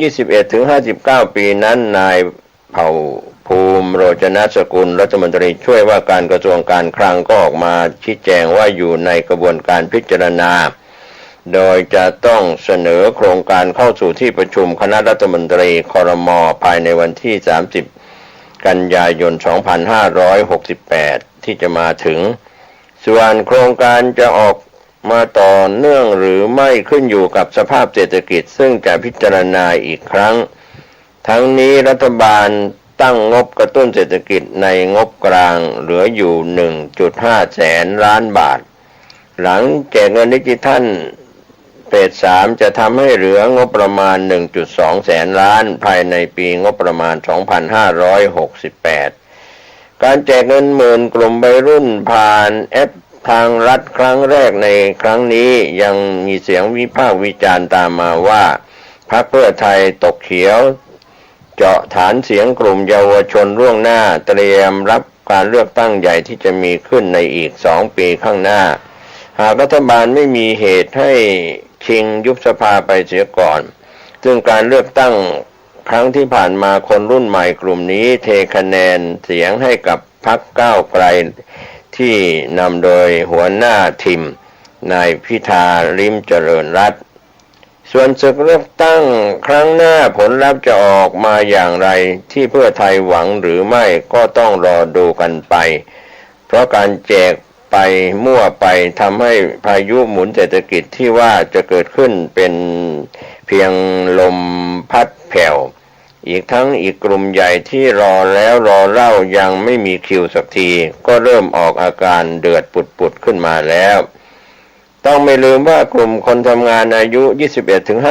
21-59 ปีนั้นนายเผ่าภูมิโรจนสกุลรัฐมนตรีช่วยว่าการกระทรวงการคลังก็ออกมาชี้แจงว่าอยู่ในกระบวนการพิจารณาโดยจะต้องเสนอโครงการเข้าสู่ที่ประชุมคณะรัฐมนตรีครม.ภายในวันที่30กันยายน2568ที่จะมาถึงส่วนโครงการจะออกมาต่อเนื่องหรือไม่ขึ้นอยู่กับสภาพเศรษฐกิจซึ่งจะพิจารณาอีกครั้งทั้งนี้รัฐบาลตั้งงบกระตุ้นเศรษฐกิจในงบกลางเหลืออยู่ 1.5 แสนล้านบาทหลังแจกเงินดิจิทัลเฟส 3จะทำให้เหลืองบประมาณ 1.2 แสนล้านภายในปีงบประมาณ 2568การแจกเงินหมื่นกลุ่มวัยรุ่นผ่านแอปทางรัฐครั้งแรกในครั้งนี้ยังมีเสียงวิพากษ์วิจารณ์ตามมาว่าพรรคเพื่อไทยตกเขียวเจาะฐานเสียงกลุ่มเยาวชนล่วงหน้าเตรียมรับการเลือกตั้งใหญ่ที่จะมีขึ้นในอีก2 ปีข้างหน้าหากรัฐบาลไม่มีเหตุให้ชิงยุบสภาไปเสียก่อนซึ่งการเลือกตั้งครั้งที่ผ่านมาคนรุ่นใหม่กลุ่มนี้เทคะแนนเสียงให้กับพรรคก้าวไกลที่นำโดยหัวหน้าทีมนายพิธาลิ้มเจริญรัตน์ส่วนศึกเลือกตั้งครั้งหน้าผลลัพธ์จะออกมาอย่างไรที่เพื่อไทยหวังหรือไม่ก็ต้องรอดูกันไปเพราะการแจกไปมั่วไปทำให้พายุหมุนเศรษฐกิจที่ว่าจะเกิดขึ้นเป็นเพียงลมพัดแผ่วอีกทั้งอีกกลุ่มใหญ่ที่รอแล้วรอเล่ายังไม่มีคิวสักทีก็เริ่มออกอาการเดือดปุดๆขึ้นมาแล้วต้องไม่ลืมว่ากลุ่มคนทำงานอายุ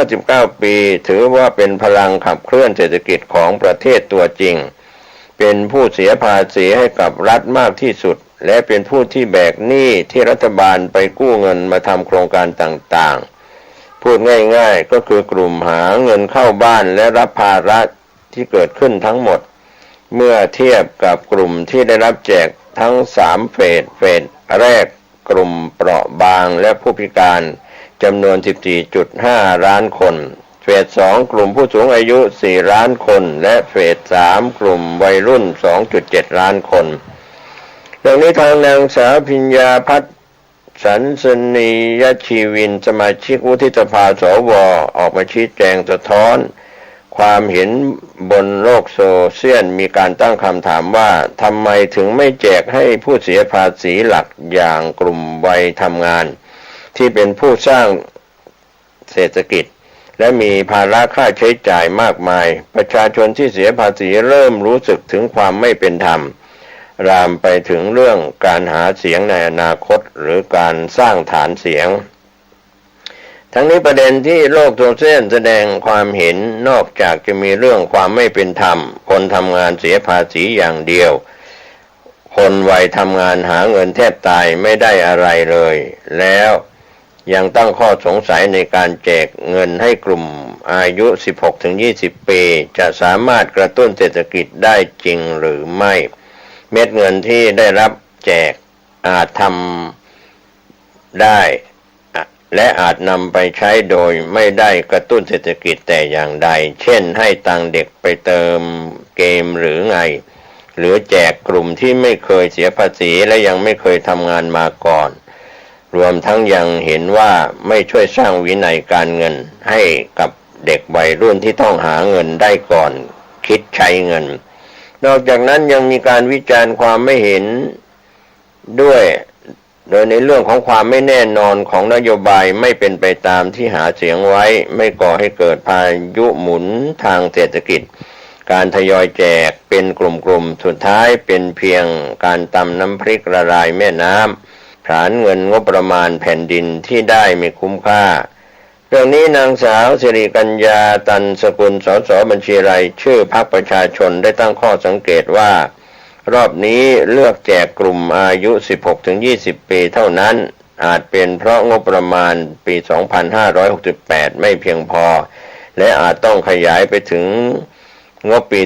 21-59 ปีถือว่าเป็นพลังขับเคลื่อนเศรษฐกิจของประเทศตัวจริงเป็นผู้เสียภาษีให้กับรัฐมากที่สุดและเป็นผู้ที่แบกหนี้ที่รัฐบาลไปกู้เงินมาทำโครงการต่างๆพูดง่ายๆก็คือกลุ่มหาเงินเข้าบ้านและรับภาระที่เกิดขึ้นทั้งหมดเมื่อเทียบกับกลุ่มที่ได้รับแจกทั้ง3เฟสแรกกลุ่มเปราะบางและผู้พิการจำนวน 14.5 ล้านคนเฟส 2กลุ่มผู้สูงอายุ4ล้านคนและเฟส 3กลุ่มวัยรุ่น 2.7 ล้านคนเรื่องนี้ทางนางสาวพิญญาพัฒน์สันสนียชีวินสมาชิกวุฒิสภาสว.ออกมาชี้แจงสะท้อนความเห็นบนโลกโซเชียลมีการตั้งคำถามว่าทำไมถึงไม่แจกให้ผู้เสียภาษีหลักอย่างกลุ่มวัยทำงานที่เป็นผู้สร้างเศรษฐกิจและมีภาระค่าใช้จ่ายมากมายประชาชนที่เสียภาษีเริ่มรู้สึกถึงความไม่เป็นธรรมรามไปถึงเรื่องการหาเสียงในอนาคตหรือการสร้างฐานเสียงทั้งนี้ประเด็นที่โลกโซเชียลแสดงความเห็นนอกจากจะมีเรื่องความไม่เป็นธรรมคนทำงานเสียภาษีอย่างเดียวคนวัยทำงานหาเงินแทบตายไม่ได้อะไรเลยแล้วยังตั้งข้อสงสัยในการแจกเงินให้กลุ่มอายุ 16-20 ปีจะสามารถกระตุ้นเศรษฐกิจได้จริงหรือไม่เม็ดเงินที่ได้รับแจกอาจทำได้และอาจนำไปใช้โดยไม่ได้กระตุ้นเศรษฐกิจแต่อย่างใดเช่นให้ตังเด็กไปเติมเกมหรือไงหรือแจกกลุ่มที่ไม่เคยเสียภาษีและยังไม่เคยทำงานมาก่อนรวมทั้งยังเห็นว่าไม่ช่วยสร้างวินัยการเงินให้กับเด็กวัยรุ่นที่ต้องหาเงินได้ก่อนคิดใช้เงินนอกจากนั้นยังมีการวิจารณ์ความไม่เห็นด้วยโดยในเรื่องของความไม่แน่นอนของนโยบายไม่เป็นไปตามที่หาเสียงไว้ไม่ก่อให้เกิดพายุหมุนทางเศรษฐกิจการทยอยแจกเป็นกลุ่มๆสุดท้ายเป็นเพียงการตำน้ำพริกละลายแม่น้ำผลาญเงินงบประมาณแผ่นดินที่ได้ไม่คุ้มค่าเรื่องนี้นางสาวสิริกัญญาตันสกุลสสบัญชีรายชื่อพรรคประชาชนได้ตั้งข้อสังเกตว่ารอบนี้เลือกแจกกลุ่มอายุ 16-20 ปีเท่านั้นอาจเป็นเพราะงบประมาณปี 2568 ไม่เพียงพอและอาจต้องขยายไปถึงงบปี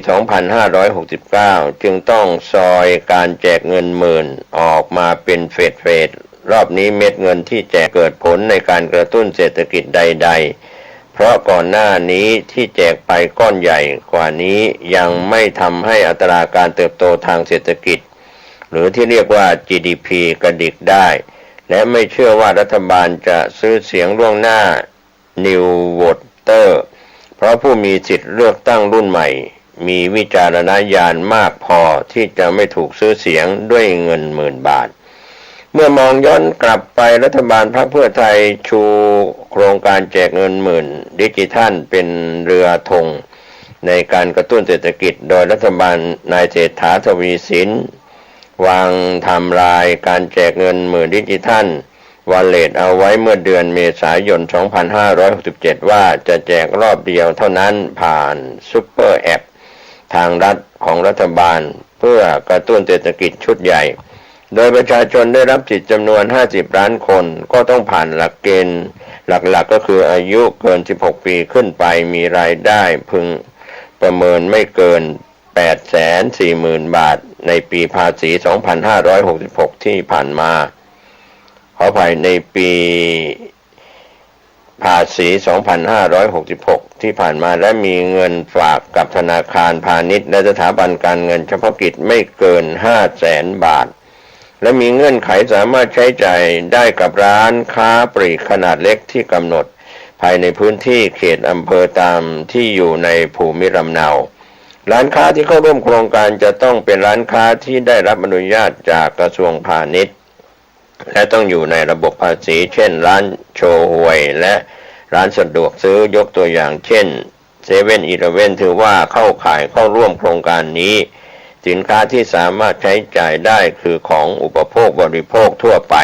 2569 จึงต้องซอยการแจกเงินหมื่นออกมาเป็นเฟสรอบนี้เม็ดเงินที่แจกเกิดผลในการกระตุ้นเศรษฐกิจใดๆ เพราะก่อนหน้านี้ที่แจกไปก้อนใหญ่กว่านี้ยังไม่ทำให้อัตราการเติบโตทางเศรษฐกิจหรือที่เรียกว่า GDP กระดิกได้และไม่เชื่อว่ารัฐบาลจะซื้อเสียงล่วงหน้า New Voter เพราะผู้มีสิทธิ์เลือกตั้งรุ่นใหม่มีวิจารณญาณมากพอที่จะไม่ถูกซื้อเสียงด้วยเงิน10,000 บาทเมื่อมองย้อนกลับไปรัฐบาลพรรคเพื่อไทยชูโครงการแจกเงิน10,000ดิจิทัลเป็นเรือธงในการกระตุ้นเศรษฐกิจโดยรัฐบาลนายเศรษฐาทวีสินวางไทม์ไลน์การแจกเงิน10,000ดิจิทัลวอลเล็ตเอาไว้เมื่อเดือนเมษายน 2567 ว่าจะแจกรอบเดียวเท่านั้นผ่านซุปเปอร์แอปทางรัฐของรัฐบาลเพื่อกระตุ้นเศรษฐกิจชุดใหญ่โดยประชาชนได้รับสิทธิจำนวน50ล้านคนก็ต้องผ่านหลักเกณฑ์หลักๆก็คืออายุเกิน16ปีขึ้นไปมีรายได้พึงประเมินไม่เกิน 840,000 บาทในปีภาษี 2566 ที่ผ่านมาขออภัยในปีภาษี 2566 ที่ผ่านมาและมีเงินฝากกับธนาคารพาณิชย์และสถาบันการเงินเฉพาะกิจไม่เกิน 500,000 บาทและมีเงื่อนไขสามารถใช้จ่ายได้กับร้านค้าปลีกขนาดเล็กที่กำหนดภายในพื้นที่เขตอำเภอตามที่อยู่ในภูมิลำเนาร้านค้าที่เข้าร่วมโครงการจะต้องเป็นร้านค้าที่ได้รับอนุญาตจากกระทรวงพาณิชย์และต้องอยู่ในระบบภาษีเช่นร้านโชห่วยและร้านสะดวกซื้อยกตัวอย่างเช่น7-Eleven ถือว่าเข้าข่ายเข้าร่วมโครงการนี้สินค้าที่สามารถใช้จ่ายได้คือของอุปโภคบริโภคทั่วไป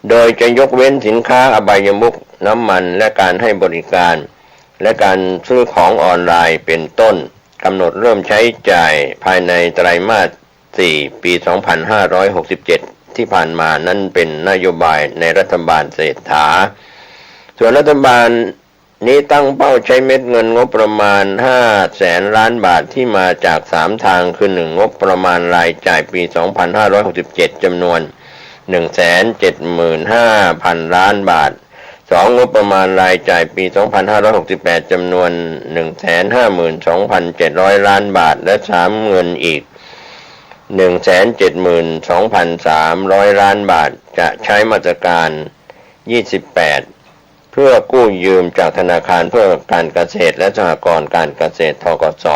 โดยจะยกเว้นสินค้าอบายมุขน้ำมันและการให้บริการและการซื้อของออนไลน์เป็นต้นกำหนดเริ่มใช้จ่ายภายในไตรมาส 4 ปี 2567 ที่ผ่านมานั้นเป็นนโยบายในรัฐบาลเศรษฐาส่วนรัฐบาลนี้ตั้งเป้าใช้เม็ดเงินงบประมาณ500,000 ล้านบาทที่มาจาก3ทางคือ 1. งบประมาณรายจ่ายปี 2567 จำนวน 175,000 ล้านบาท 2. งบประมาณรายจ่ายปี 2568 จำนวน 152,700 ล้านบาทและ 3. เงินอีก 172,300 ล้านบาทจะใช้มาตรการ 28เพื่อกู้ยืมจากธนาคารเพื่อการเกษตรและสหกรณ์การเกษตรธกส.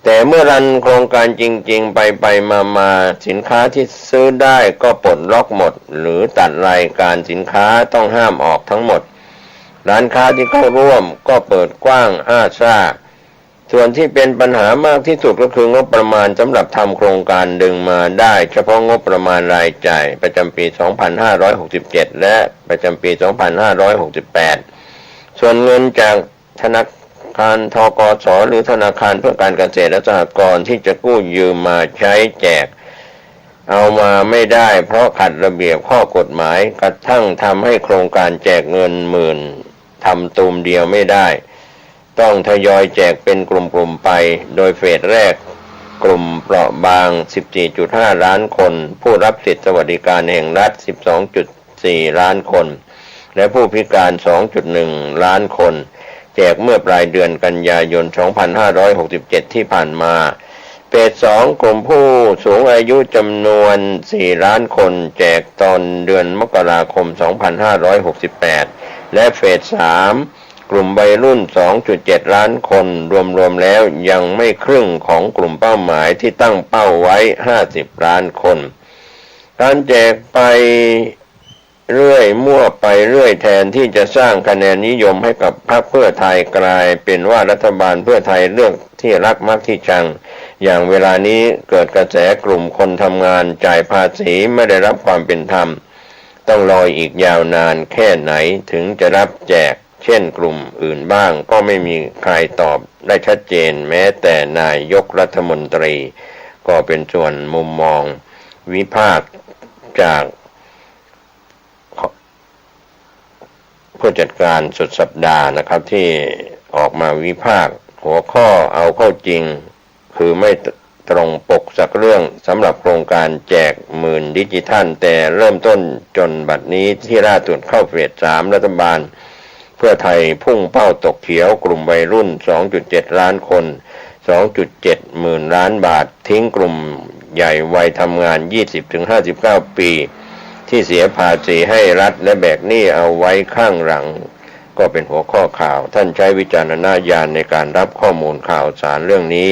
แต่เมื่อรันโครงการจริงๆไปมาสินค้าที่ซื้อได้ก็ปลดล็อกหมดหรือตัดรายการสินค้าต้องห้ามออกทั้งหมดร้านค้าที่เข้าร่วมก็เปิดกว้างอ้าซ่าส่วนที่เป็นปัญหามากที่สุดก็คืองบประมาณสำหรับทำโครงการดึงมาได้เฉพาะงบประมาณรายจ่ายประจำปี 2567 และประจำปี 2568 ส่วนเงินจากธนาคารธกส.หรือธนาคารเพื่อการเกษตรและสหกรณ์ที่จะกู้ยืมมาใช้แจกเอามาไม่ได้เพราะขัดระเบียบข้อกฎหมายกระทั่งทำให้โครงการแจกเงิน10,000ทำตูมเดียวไม่ได้ต้องทยอยแจกเป็นกลุ่มๆไปโดยเฟสแรกกลุ่มเปราะบาง 14.5 ล้านคนผู้รับสิทธิสวัสดิการแห่งรัฐ 12.4 ล้านคนและผู้พิการ 2.1 ล้านคนแจกเมื่อปลายเดือนกันยายน 2567 ที่ผ่านมาเฟส2กลุ่มผู้สูงอายุจำนวน4ล้านคนแจกตอนเดือนมกราคม 2568 และเฟส3กลุ่มวัยรุ่น 2.7 ล้านคนรวมแล้วยังไม่ครึ่งของกลุ่มเป้าหมายที่ตั้งเป้าไว้50ล้านคนการแจกไปเรื่อยมั่วไปเรื่อยแทนที่จะสร้างคะแนนนิยมให้กับพรรคเพื่อไทยกลายเป็นว่ารัฐบาลเพื่อไทยเลือกที่รักมักที่ชังอย่างเวลานี้เกิดกระแสกลุ่มคนทำงานจ่ายภาษีไม่ได้รับความเป็นธรรมต้องรออีกยาวนานแค่ไหนถึงจะรับแจกเช่นกลุ่มอื่นบ้างก็ไม่มีใครตอบได้ชัดเจนแม้แต่นายกรัฐมนตรีก็เป็นส่วนมุมมองวิพากษ์จากผู้จัดการสุดสัปดาห์นะครับที่ออกมาวิพากษ์หัวข้อเอาเข้าจริงคือไม่ตรงปกสักเรื่องสำหรับโครงการแจก10,000ดิจิทัลแต่เริ่มต้นจนบัดนี้ที่ล่าสุดเข้าเฟส3รัฐบาล เพื่อไทยพุ่งเป้าตกเขียวกลุ่มวัยรุ่น 2.7 ล้านคน 2.7 หมื่นล้านบาททิ้งกลุ่มใหญ่วัยทำงาน 20-59 ปีที่เสียภาษีให้รัฐและแบกหนี้เอาไว้ข้างหลังก็เป็นหัวข้อข่าวท่านใช้วิจารณญาณในการรับข้อมูลข่าวสารเรื่องนี้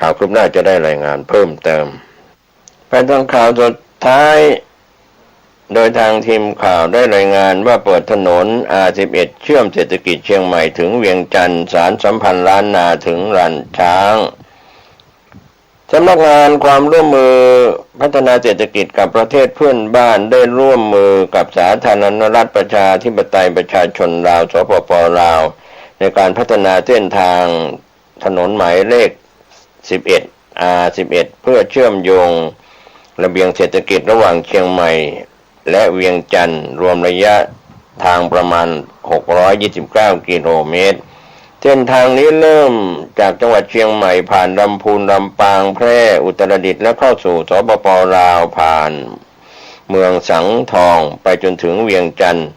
ข่าวคืบหน้าจะได้รายงานเพิ่มเติมไปทางข่าวสุดท้ายโดยทางทีมข่าวได้รายงานว่าเปิดถนน R11 เชื่อมเศรษฐกิจเชียงใหม่ถึงเวียงจันทร์สารสัมพันธ์ล้านนาถึงรันช้างสำนักงานความร่วมมือพัฒนาเศรษฐกิจกับประเทศเพื่อนบ้านได้ร่วมมือกับสาธารณรัฐประชาธิปไตยประชาชนลาวสปป.ลาวในการพัฒนาเส้นทางถนนหมายเลข 11 R11 เพื่อเชื่อมโยงระเบียงเศรษฐกิจระหว่างเชียงใหม่และเวียงจันทร์รวมระยะทางประมาณ629กิโลเมตรเส้นทางนี้เริ่มจากจังหวัดเชียงใหม่ผ่านลำพูนลำปางแพร่อุตรดิตถ์และเข้าสู่สปป.ลาวผ่านเมืองสังทองไปจนถึงเวียงจันทร์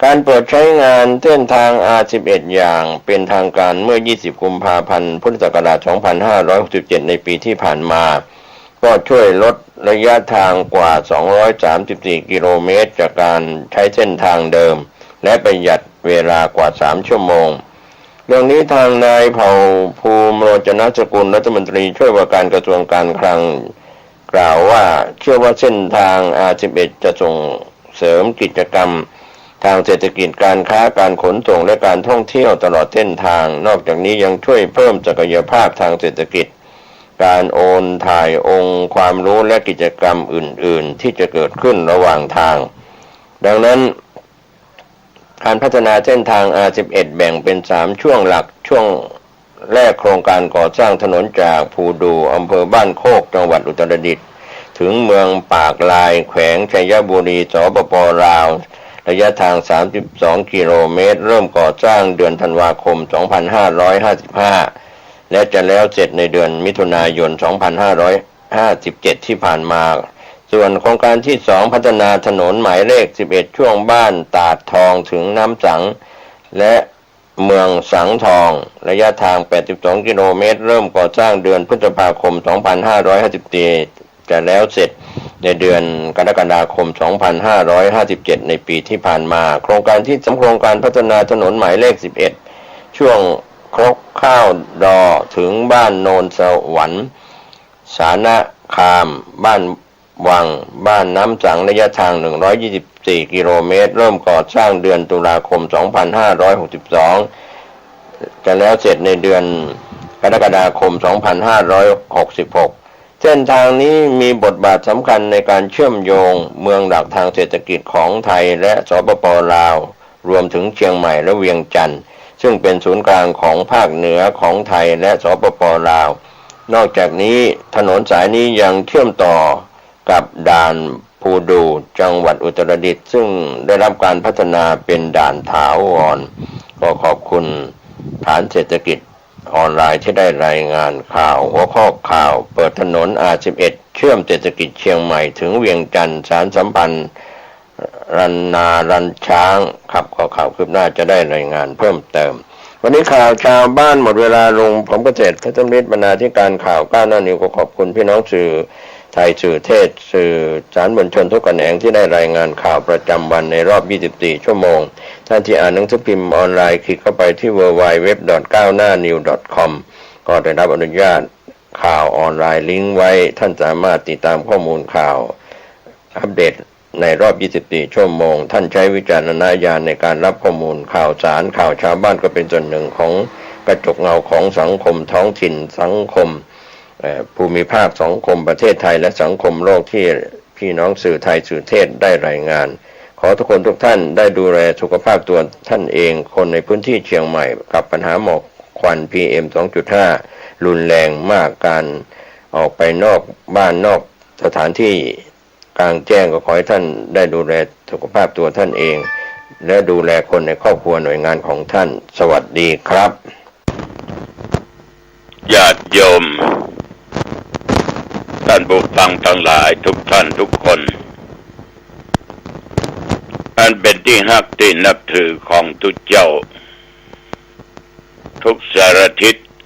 การเปิดใช้งานเส้นทาง R11 อย่างเป็นทางการเมื่อ20กุมภาพันธ์พุทธศักราช2567ในปีที่ผ่านมาก็ช่วยลดระยะทางกว่า234กิโลเมตรจากการใช้เส้นทางเดิมและประหยัดเวลากว่า3ชั่วโมงเรื่องนี้ทางนายเผ่าภูมิโรจนสกุลรัฐมนตรีช่วยว่าการกระทรวงการคลังกล่าวว่าเชื่อว่าเส้นทาง R11 จะส่งเสริมกิจกรรมทางเศรษฐกิจการค้าการขนส่งและการท่องเที่ยวตลอดเส้นทางนอกจากนี้ยังช่วยเพิ่มศักยภาพทางเศรษฐกิจการโอนถ่ายองค์ความรู้และกิจกรรมอื่นๆที่จะเกิดขึ้นระหว่างทางดังนั้นการพัฒนาเส้นทาง R11 แบ่งเป็น3ช่วงหลักช่วงแรกโครงการก่อสร้างถนนจากภูดูอำเภอบ้านโคกจังหวัดอุตรดิตถ์ถึงเมืองปากลายแขวงชัยบุรีสปป.ลาวระยะทาง32กิโลเมตรเริ่มก่อสร้างเดือนธันวาคม2555และจะแล้วเสร็จในเดือนมิถุนายน2557ที่ผ่านมาส่วนโครงการที่2พัฒนาถนนหมายเลข11ช่วงบ้านตาดทองถึงน้ำสังและเมืองสังทองระยะทาง82กิโลเมตรเริ่มก่อสร้างเดือนพฤษภาคม2557จะแล้วเสร็จในเดือนกรกฎาคม2557ในปีที่ผ่านมาโครงการที่3โครงการพัฒนาถนนหมายเลข11ช่วงครกข้าวดอถึงบ้านโนนสวรรค์สานะคามบ้านวังบ้านน้ำสังระยะทาง124กิโลเมตรเริ่มก่อสร้างเดือนตุลาคม2562จะแล้วเสร็จในเดือนกรกฎาคม2566เส้นทางนี้มีบทบาทสำคัญในการเชื่อมโยงเมืองหลักทางเศรษฐกิจของไทยและสปป.ลาวรวมถึงเชียงใหม่และเวียงจันทร์ซึ่งเป็นศูนย์กลางของภาคเหนือของไทยและสปป.ลาวนอกจากนี้ถนนสายนี้ยังเชื่อมต่อกับด่านภูดูจังหวัดอุตรดิตถ์ซึ่งได้รับการพัฒนาเป็นด่านถาวรก็ขอบคุณฐานเศรษฐกิจออนไลน์ที่ได้รายงานข่าวหัวข้อข่าวเปิดถนน R11 เชื่อมเศรษฐกิจเชียงใหม่ถึงเวียงจันทร์สารสัมพันธ์รันนารันช้างครับข้อข่าวคืบหน้าจะได้รายงานเพิ่มเติมวันนี้ข่าวชาวบ้านหมดเวลาลงผมเกษตรพัฒนิตบรรณาธิการข่าวก้าวหน้านิวก็ขอบคุณพี่น้องสื่อไทยสื่อเทศสื่อสารมวลชนทุกแขนงที่ได้รายงานข่าวประจำวันในรอบ24ชั่วโมงท่านที่อ่านหนังสือพิมพ์ออนไลน์คลิกเข้าไปที่ www.gawnahnew.com ก็ได้รับอนุญาตข่าวออนไลน์ลิงก์ไว้ท่านสามารถติดตามข้อมูลข่าวอัปเดตในรอบ24ชั่วโมงท่านใช้วิจารณญาณในการรับข้อมูลข่าวสารข่าวชาวบ้านก็เป็นส่วนหนึ่งของกระจกเงาของสังคมท้องถิ่นสังคมภูมิภาคสังคมประเทศไทยและสังคมโลกที่พี่น้องสื่อไทยสื่อเทศได้รายงานขอทุกคนทุกท่านได้ดูแลสุขภาพตัวท่านเองคนในพื้นที่เชียงใหม่กับปัญหาหมอกควัน PM 2.5 รุนแรงมากการออกไปนอกบ้านนอกสถานที่กลางแจ้งก็ขอให้ท่านได้ดูแลสุขภาพตัวท่านเองและดูแลคนในครอบครัวหน่วยงานของท่านสวัสดีครับญาติโยมท่านผู้ฟังทั้งหลายทุกท่านทุกคน อันเป็นที่ฮักที่นับถือของทุกเจ้าทุกสารทิศ